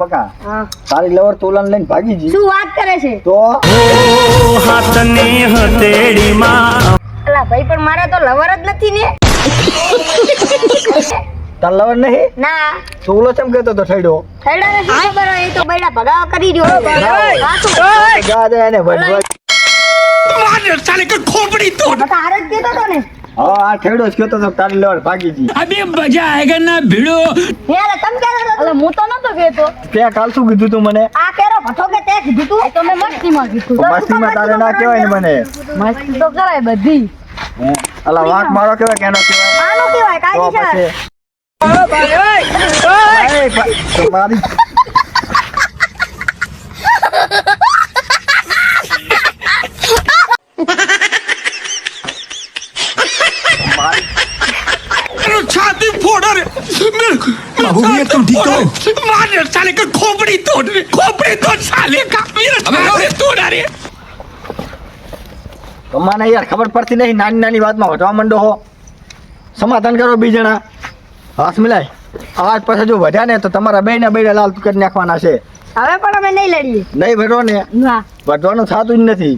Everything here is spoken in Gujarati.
બકા તારી લવર તોલાને લઈને ભાગી જી. શું વાત કરે છે? તો હાથની હથેળીમાં અલા ભાઈ પણ મારે તો લવર જ નથી ને. તાર લવર નહીં ના તોલો કેમ કહેતો તો ઠેડો થઈડા ને શું ખબર હોય, એ તો બૈડા ભગાવા કરી રહ્યો. સાચું. જા દે એને ભજ માર સાલે કે ખોપડી તોડ બકા હારે જ કહેતો હતો ને. હા આ ઠેડો જ કહેતો તો તારી લવર ભાગી જી. અબે મજા આયેગા ના ભીડો હે અલા તમે કહેતો હતો? અલા હું તો નતો કહેતો. તે કાલ શું કીધું તું મને આ કેરો ભઠો કે તે કીધું તું? એ તો મેં મસ્તીમાં કીધું. તો મસ્તીમાં તારે ના કહેવાય ને મને. મસ્તી તો કરાય બધી. અલા વાંક મારો કહેવાય કે ના કહેવાય આનું કહેવાય તો કાયદેસર. પછી તમારી छाती फोड़ रे बाबू ये तुम ठीक हो मार साले का खोपड़ी तोड़ रे खोपड़ी तोड़ साले का मेरा छाती तोड़ रे તમને યાર ખબર પડતી નહીં, નાની નાની વાતમાં વધવા માંડો હો. સમાધાન કરો બે જણા, હાથ મિલાય. આજ પછી જો વધ્યા ને તો તમારા બેયના બેયના લાલ કરી નાખવાના છે. હવે પણ અમે નહીં લડીએ. નહીં વધો ને ના વધવાનું થતું જ નથી.